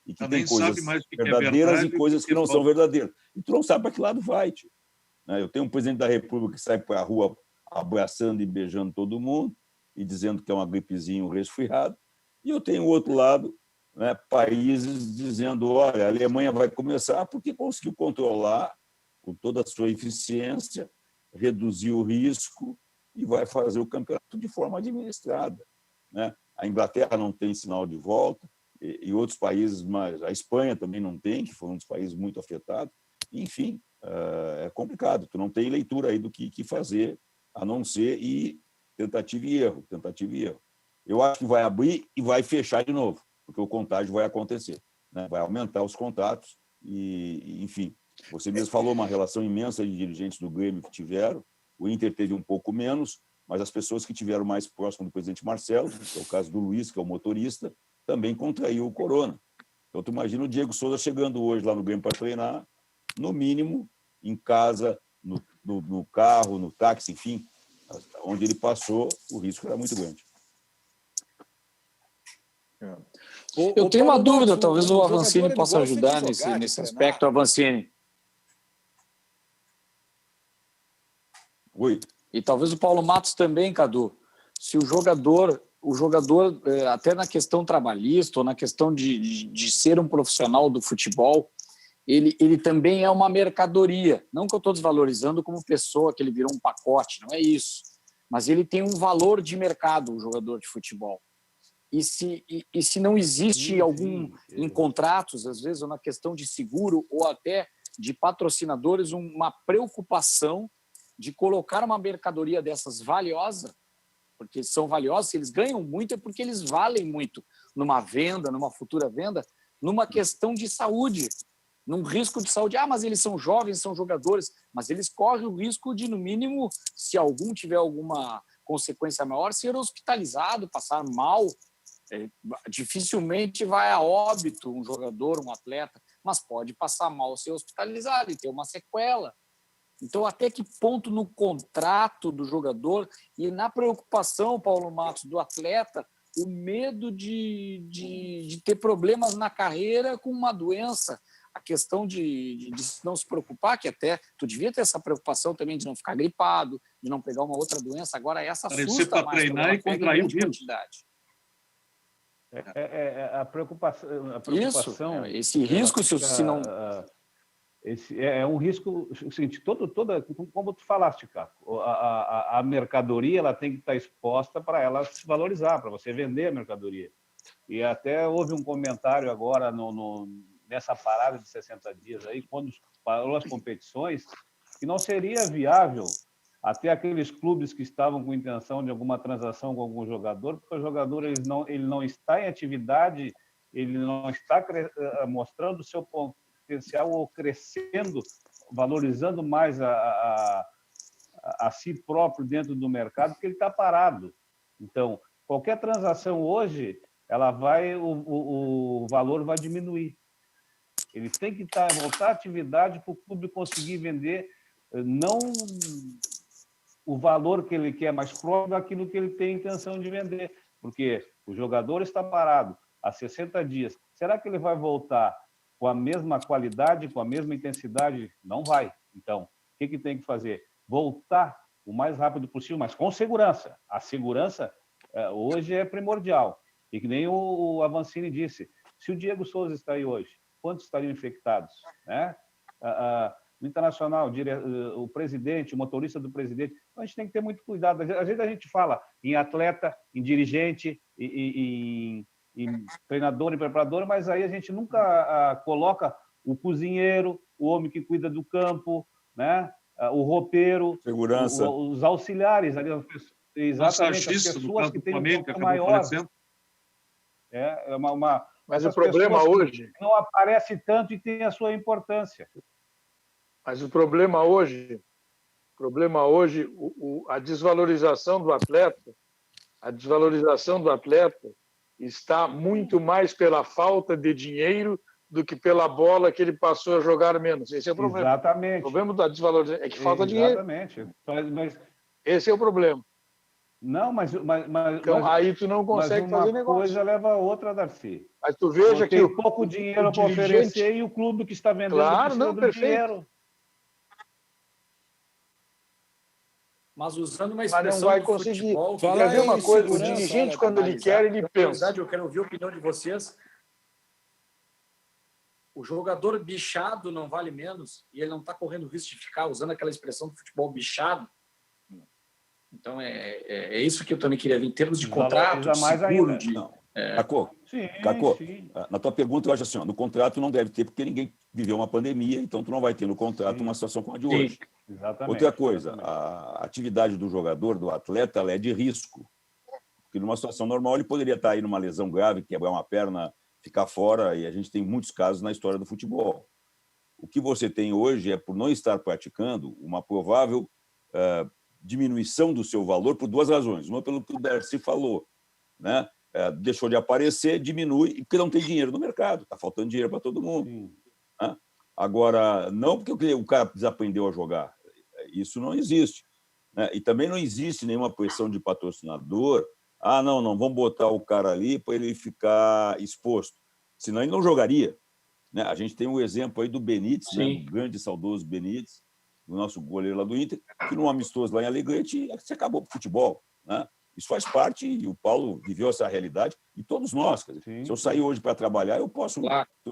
e que também tem coisas verdadeiras e coisas que não são verdadeiras. E tu não sabe para que lado vai, tio. Eu tenho um presidente da República que sai para a rua abraçando e beijando todo mundo e dizendo que é uma gripezinha, um resfriado. E eu tenho o outro lado, né, países dizendo, olha, a Alemanha vai começar porque conseguiu controlar com toda a sua eficiência, reduzir o risco e vai fazer o campeonato de forma administrada, né? A Inglaterra não tem sinal de volta, e outros países, mas a Espanha também não tem, que foi um dos países muito afetados. Enfim, é complicado, tu não tem leitura aí do que fazer, a não ser tentativa e erro, tentativa e erro. Eu acho que vai abrir e vai fechar de novo, porque o contágio vai acontecer, né? Vai aumentar os contatos e, enfim, você mesmo falou uma relação imensa de dirigentes do Grêmio que tiveram, o Inter teve um pouco menos, mas as pessoas que tiveram mais próximo do presidente Marcelo, que é o caso do Luiz, que é o motorista, também contraiu o corona. Então, tu imagina o Diego Souza chegando hoje lá no Grêmio para treinar, no mínimo, em casa, no carro, no táxi, enfim, onde ele passou, o risco era muito grande. Eu tenho uma dúvida, talvez o Avancini possa ajudar nesse aspecto, Avancini. Oi. E talvez o Paulo Matos também, Cadu. Se o jogador, até na questão trabalhista ou na questão de ser um profissional do futebol, ele também é uma mercadoria. Não que eu estou desvalorizando como pessoa, que ele virou um pacote, não é isso. Mas ele tem um valor de mercado, o jogador de futebol. E se não existe em contratos, às vezes, ou na questão de seguro, ou até de patrocinadores, uma preocupação de colocar uma mercadoria dessas valiosa, porque são valiosos, se eles ganham muito é porque eles valem muito numa venda, numa futura venda, numa questão de saúde, num risco de saúde. Mas eles são jovens, são jogadores, mas eles correm o risco de, no mínimo, se algum tiver alguma consequência maior, ser hospitalizado, passar mal. Dificilmente vai a óbito um jogador, um atleta, mas pode passar mal, ser hospitalizado e ter uma sequela. Então, até que ponto no contrato do jogador e na preocupação, Paulo Matos, do atleta, o medo de ter problemas na carreira com uma doença, a questão de não se preocupar, que até tu devia ter essa preocupação também de não ficar gripado, de não pegar uma outra doença, agora essa assusta mais. Treinar e contrair o vírus. A preocupação. Isso, esse risco, se não. É um risco, seguinte, como tu falaste, Caco, a mercadoria ela tem que estar exposta para ela se valorizar, para você vender a mercadoria. E até houve um comentário agora nessa parada de 60 dias, aí, quando parou as competições, que não seria viável até aqueles clubes que estavam com intenção de alguma transação com algum jogador, porque o jogador ele não está em atividade, ele não está mostrando o seu potencial ou crescendo, valorizando mais a si próprio dentro do mercado, porque ele está parado. Então, qualquer transação hoje, o valor vai diminuir. Ele tem que voltar à atividade para o clube conseguir vender, não o valor que ele quer, mas próximo daquilo que ele tem intenção de vender, porque o jogador está parado há 60 dias. Será que ele vai voltar com a mesma qualidade, com a mesma intensidade? Não vai. Então, o que tem que fazer? Voltar o mais rápido possível, mas com segurança. A segurança hoje é primordial. E que nem o Avancini disse, se o Diego Souza está aí hoje, quantos estariam infectados? Né? No Internacional, o presidente, o motorista do presidente. Então, a gente tem que ter muito cuidado. Às vezes a gente fala em atleta, em dirigente, em treinador e preparador, mas aí a gente nunca coloca o cozinheiro, o homem que cuida do campo, né? O roupeiro, segurança, os auxiliares, ali, exatamente, as pessoas que têm um pouco maior. Mas o problema hoje não aparece tanto e tem a sua importância. Mas o problema hoje, a desvalorização do atleta, está muito mais pela falta de dinheiro do que pela bola que ele passou a jogar menos. Esse é o problema. Exatamente. O problema da desvalorização é que falta dinheiro. Exatamente. Esse é o problema. Não, mas então, aí tu não consegue fazer negócio. Uma coisa leva a outra, Darcy. Mas tu veja que tem pouco dinheiro para oferecer e o clube que está vendendo precisa do dinheiro. Mas usando uma expressão não vai conseguir. Futebol, quer ver uma coisa? O dirigente, quando ele quer, ele pensa. Eu quero ouvir a opinião de vocês. O jogador bichado não vale menos e ele não está correndo risco de ficar usando aquela expressão do futebol bichado. Então, é isso que eu também queria ver, em termos de contrato, de seguro, de... Cacô, na tua pergunta, eu acho assim, no contrato não deve ter, porque ninguém viveu uma pandemia, então tu não vai ter no contrato uma situação como a de hoje. Exatamente. Outra coisa, a atividade do jogador, do atleta, ela é de risco. Porque numa situação normal ele poderia estar aí numa lesão grave, quebrar uma perna, ficar fora, e a gente tem muitos casos na história do futebol. O que você tem hoje é, por não estar praticando, uma provável diminuição do seu valor por duas razões. Uma, pelo que o Darcy falou, né? Deixou de aparecer, diminui, porque não tem dinheiro no mercado, está faltando dinheiro para todo mundo. Né? Agora, não porque o cara desaprendeu a jogar, isso não existe. Né? E também não existe nenhuma pressão de patrocinador. Não, vamos botar o cara ali para ele ficar exposto. Senão ele não jogaria. Né? A gente tem um exemplo aí do Benítez, né? O grande e saudoso Benítez, o nosso goleiro lá do Inter, que num amistoso lá em Alegrete, se acabou para o futebol. Né? Isso faz parte, e o Paulo viveu essa realidade, e todos nós. Se eu sair hoje para trabalhar, eu posso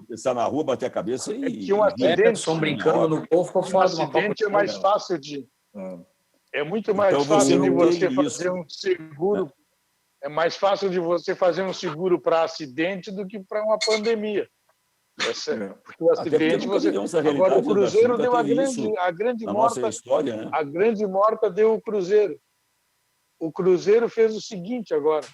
pensar na rua, bater a cabeça e... que um acidente... brincando no gol, ficou fora de uma acidente é mais fácil de... É muito mais fácil de você fazer um seguro... É mais fácil de você fazer um seguro para acidente do que para uma pandemia. Porque o acidente Agora o Cruzeiro deu a grande morta. História, né? A grande morta deu o Cruzeiro. O Cruzeiro fez o seguinte agora.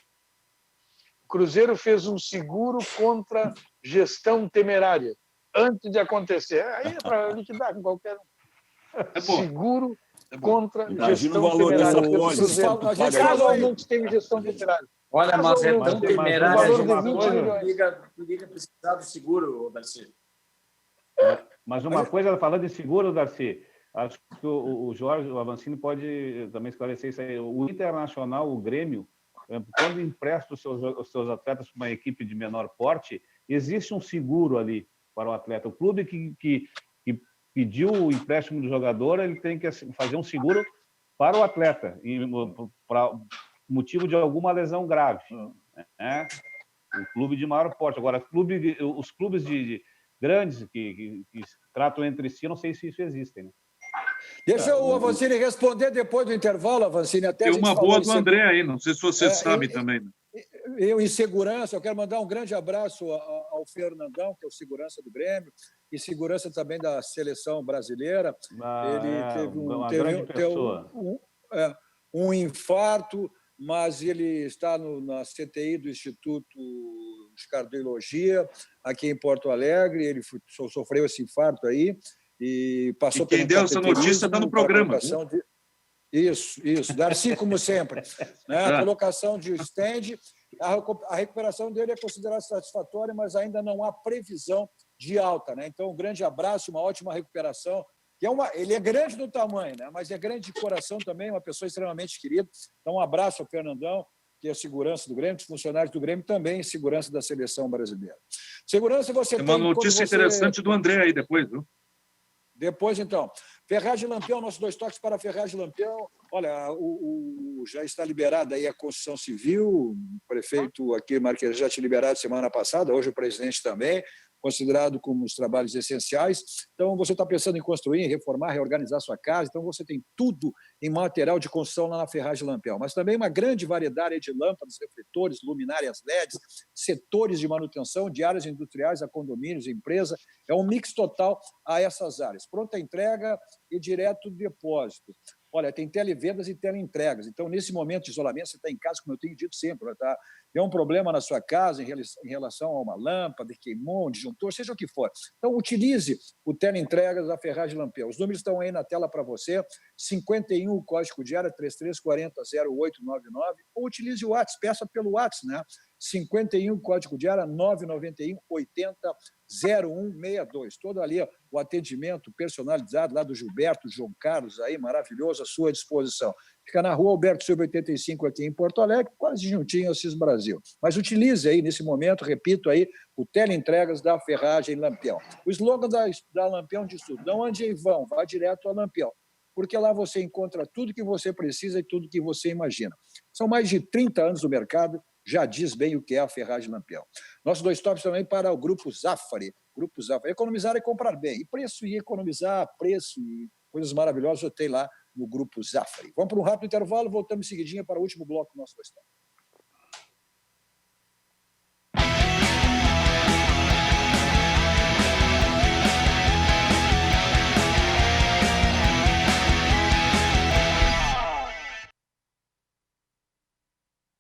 O Cruzeiro fez um seguro contra gestão temerária antes de acontecer. Aí é para liquidar com qualquer um. Seguro contra gestão temerária. Casualmente teve gestão temerária. Olha, mas é tão temerário liga precisar do seguro, Darcy. Mas uma coisa, falando de seguro, Darcy, acho que o Jorge, o Avancini, pode também esclarecer isso aí. O Internacional, o Grêmio, quando empresta os seus atletas para uma equipe de menor porte, existe um seguro ali para o atleta. O clube que pediu o empréstimo do jogador, ele tem que fazer um seguro para o atleta, para motivo de alguma lesão grave. Né? O clube de maior porte. Agora, os clubes grandes que tratam entre si, eu não sei se isso existem. Né? Deixa o Avancini responder depois do intervalo, Avancini. Tem uma boa do André aí, não sei se você sabe também. Eu, em segurança, eu quero mandar um grande abraço ao Fernandão, que é o segurança do Grêmio, e segurança também da seleção brasileira. Ele teve um infarto, mas ele está na CTI do Instituto de Cardiologia, aqui em Porto Alegre. Ele sofreu esse infarto aí e passou por quem deu essa notícia está no programa. Isso. Darcy, como sempre. Né? A colocação de stand, a recuperação dele é considerada satisfatória, mas ainda não há previsão de alta. Né? Então, um grande abraço, uma ótima recuperação. Ele é grande no tamanho, né? Mas é grande de coração também, uma pessoa extremamente querida. Então, um abraço ao Fernandão, que é segurança do Grêmio, os funcionários do Grêmio também, segurança da seleção brasileira. Segurança você tem... Uma notícia interessante do André aí depois, viu? Depois, então. Ferragem Lampião, nossos 2 toques para a Ferragem Lampião. Olha, já está liberada aí a construção civil, o prefeito aqui, Marquês, já tinha liberado semana passada, hoje o presidente também, considerado como os trabalhos essenciais. Então, você está pensando em construir, reformar, reorganizar sua casa, então você tem tudo em material de construção lá na Ferragem Lampião, mas também uma grande variedade de lâmpadas, refletores, luminárias LEDs, setores de manutenção, de áreas industriais a condomínios, empresa, é um mix total a essas áreas. Pronta entrega e direto depósito. Olha, tem televendas e teleentregas. Então, nesse momento de isolamento, você está em casa, como eu tenho dito sempre, tá? Tem um problema na sua casa em relação a uma lâmpada, queimou, um disjuntor, seja o que for. Então, utilize o teleentregas da Ferragem Lampião. Os números estão aí na tela para você. 51, o código de área, 3340-0899. Ou utilize o WhatsApp, peça pelo WhatsApp, né? 51, código de área, 991-80-0162. Todo ali ó, o atendimento personalizado lá do Gilberto, João Carlos, aí, maravilhoso, à sua disposição. Fica na rua Alberto Silva 85, aqui em Porto Alegre, quase juntinho ao CIS Brasil. Mas utilize aí, nesse momento, repito aí, o teleentregas da Ferragem Lampião. O slogan da Lampião diz tudo: não ande em vão, vá direto a Lampião, porque lá você encontra tudo que você precisa e tudo que você imagina. São mais de 30 anos no mercado, já diz bem o que é a Ferragem Lampião. Nossos 2 tops também para o Grupo Zafari. Grupo Zafari, economizar e comprar bem. E preço e economizar, preço e coisas maravilhosas eu tenho lá no Grupo Zafari. Vamos para um rápido intervalo, voltamos em seguidinha para o último bloco do nosso história.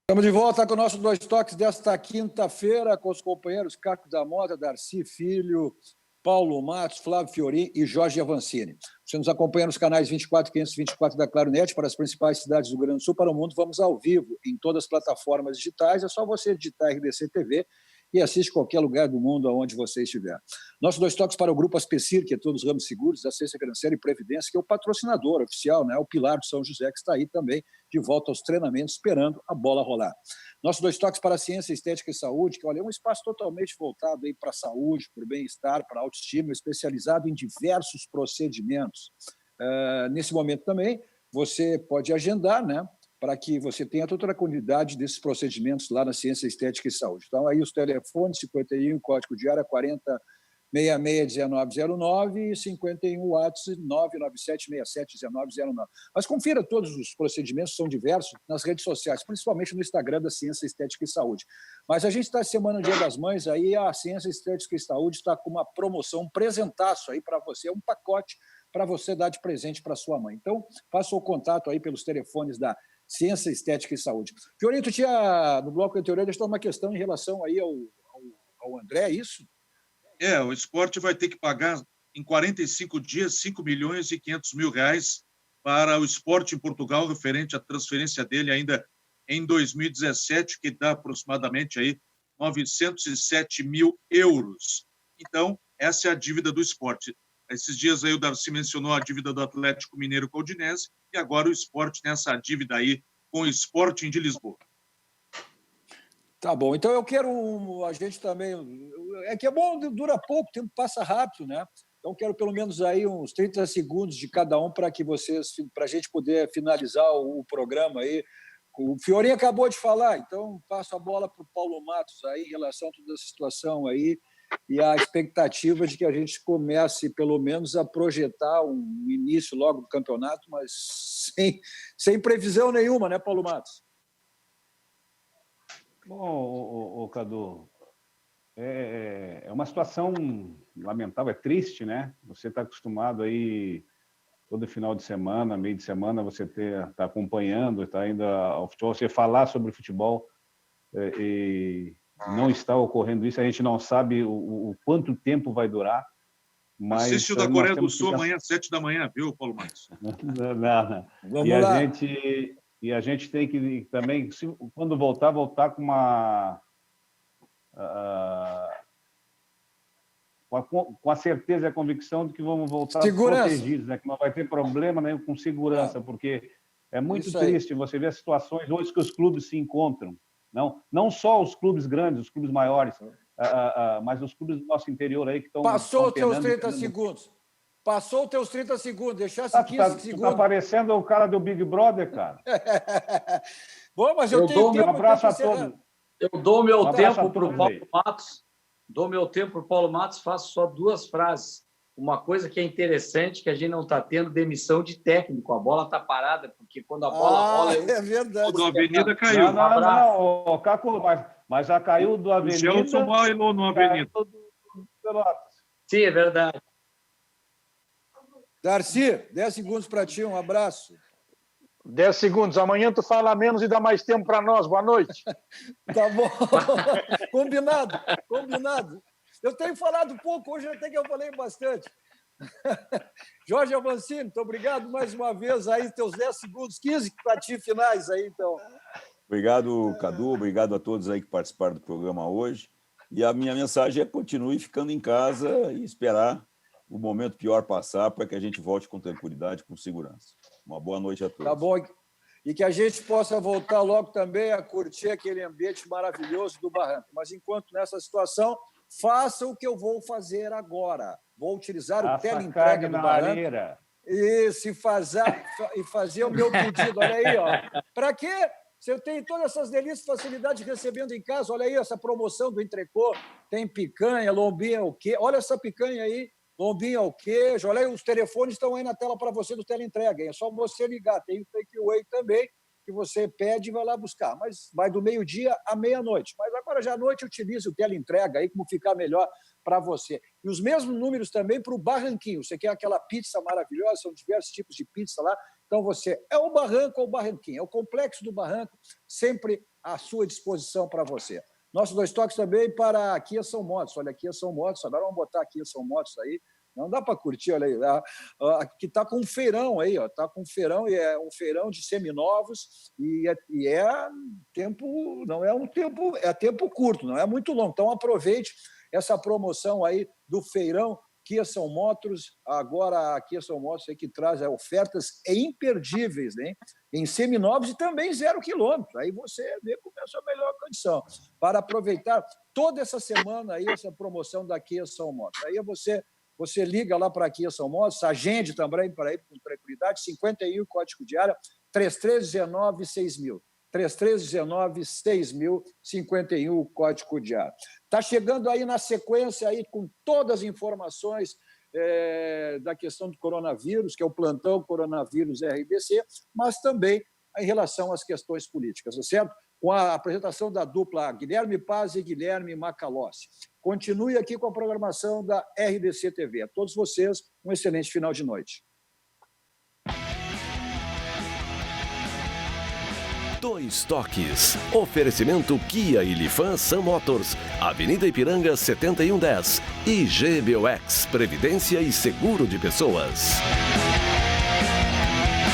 Estamos de volta com o nosso Dois Toques desta quinta-feira, com os companheiros Caco da Mota, Darcy Filho, Paulo Matos, Flávio Fiorin e Jorge Avancini. Você nos acompanha nos canais 24 e 524 da Claronet para as principais cidades do Rio Grande do Sul, para o mundo. Vamos ao vivo em todas as plataformas digitais. É só você digitar RDC TV e assiste qualquer lugar do mundo aonde você estiver. Nossos Dois Toques para o Grupo Aspecir, que é todos os ramos seguros, assistência financeira e previdência, que é o patrocinador oficial, né? O pilar do São José, que está aí também de volta aos treinamentos, esperando a bola rolar. Nossos Dois Toques para a ciência, estética e saúde, que olha, é um espaço totalmente voltado aí para a saúde, para o bem-estar, para a autoestima, especializado em diversos procedimentos. Nesse momento também, você pode agendar, né? Para que você tenha toda a quantidade desses procedimentos lá na ciência, estética e saúde. Então, aí os telefones, 51, código de área 40661909 e 51 WhatsApp 997671909. Mas confira todos os procedimentos, são diversos, nas redes sociais, principalmente no Instagram da Ciência, Estética e Saúde. Mas a gente está semana Dia das Mães, aí a Ciência, Estética e Saúde está com uma promoção, um presentaço aí para você, um pacote para você dar de presente para sua mãe. Então, faça o contato aí pelos telefones da Ciência, Estética e Saúde. Fiorinho, tu tinha, no bloco anterior, deixado uma questão em relação aí ao André, é isso? O esporte vai ter que pagar, em 45 dias, 5 milhões e 500 mil reais para o esporte em Portugal, referente à transferência dele ainda em 2017, que dá aproximadamente aí 907 mil euros. Então, essa é a dívida do esporte. Esses dias aí o Darcy mencionou a dívida do Atlético Mineiro com o Udinese e agora o esporte tem essa dívida aí com o Sporting de Lisboa. Tá bom, então eu quero, a gente também, é que é bom, dura pouco, o tempo passa rápido, né? Então quero pelo menos aí uns 30 segundos de cada um para a gente poder finalizar o programa aí. O Fiorinho acabou de falar, então passo a bola para o Paulo Matos aí em relação a toda essa situação aí e a expectativa de que a gente comece pelo menos a projetar um início logo do campeonato, mas sem previsão nenhuma, né, Paulo Matos? Bom, Cadu, é uma situação lamentável, é triste, né? Você está acostumado aí todo final de semana, meio de semana, você está acompanhando, está indo ao futebol, você falar sobre futebol e não está ocorrendo isso, a gente não sabe o quanto tempo vai durar. Mas assiste o da Coreia do Sul amanhã, 7 da manhã, viu, Paulo Matos? Não. Vamos lá. E a gente tem que também, quando voltar com uma... com a certeza e a convicção de que vamos voltar protegidos, né? Que não vai ter problema nenhum com segurança, porque é muito triste você ver as situações hoje que os clubes se encontram. Não só os clubes grandes, os clubes maiores, mas os clubes do nosso interior aí que estão... Passou os teus 30 segundos. Passou os teus 30 segundos, deixasse 15 segundos. Está parecendo o cara do Big Brother, cara. Bom, mas eu tenho tempo. Um abraço a todos. Eu dou meu tempo para o Paulo Matos. Dou meu tempo para o Paulo Matos, faço só 2 frases. Uma coisa que é interessante, que a gente não está tendo demissão de técnico. A bola está parada, porque quando a bola rola... É verdade. O do Avenida caiu. Não, Caco, mas já caiu do Avenida... O Gelson bailou no Avenida. Sim, é verdade. Darcy, 10 segundos para ti, um abraço. 10 segundos. Amanhã tu fala menos e dá mais tempo para nós. Boa noite. Tá bom. Combinado. Eu tenho falado pouco, hoje até que eu falei bastante. Jorge Avancini, muito obrigado mais uma vez aí, teus 10 segundos, 15 para ti finais aí, então. Obrigado, Cadu, obrigado a todos aí que participaram do programa hoje. E a minha mensagem é: continue ficando em casa e esperar o momento pior passar para que a gente volte com tranquilidade, com segurança. Uma boa noite a todos. Tá bom. E que a gente possa voltar logo também a curtir aquele ambiente maravilhoso do Barranco. Mas, enquanto nessa situação, faça o que eu vou fazer agora. Vou utilizar o teleentrega do Barranco e fazer o meu pedido. Olha aí, ó. Para quê? Se eu tenho todas essas delícias, facilidade recebendo em casa, olha aí essa promoção do entrecô, tem picanha, lombinha, o quê? Olha essa picanha aí, lombinho ao queijo. Olha aí, os telefones estão aí na tela para você do teleentrega, hein? É só você ligar. Tem o takeaway também, que você pede e vai lá buscar. Mas vai do meio-dia à meia-noite. Mas agora já à noite utilize o teleentrega aí, como ficar melhor para você. E os mesmos números também para o Barranquinho. Você quer aquela pizza maravilhosa, são diversos tipos de pizza lá. Então você é o Barranco ou o Barranquinho. É o Complexo do Barranco, sempre à sua disposição para você. Nossos 2 toques também para a Kia São Motos. Olha, Kia São Motos. Agora vamos botar a Kia São Motos aí. Não dá para curtir, olha aí. Que está com um feirão aí, ó. Está com um feirão, e é um feirão de seminovos, e é tempo, não é um tempo, é tempo curto, não é muito longo. Então aproveite essa promoção aí do feirão Kia São Motors. Agora a Kia São Motors aí que traz ofertas imperdíveis, né? Em seminovos e também 0 quilômetros. Aí você vê como é a sua melhor condição para aproveitar toda essa semana aí essa promoção da Kia São Motors. Aí você liga lá para a Kia São Motos, agende também para ir com tranquilidade, 51, código de área, 3319-6000. 3319-6000, 51, código de área. Está chegando aí na sequência aí com todas as informações da questão do coronavírus, que é o plantão Coronavírus RDC, mas também em relação às questões políticas, tá certo? Com a apresentação da dupla Guilherme Paz e Guilherme Macalossi. Continue aqui com a programação da RDC TV. A todos vocês, um excelente final de noite. 2 toques. Oferecimento Kia e Lifan Sam Motors. Avenida Ipiranga 7110. E GBOX, Previdência e Seguro de Pessoas.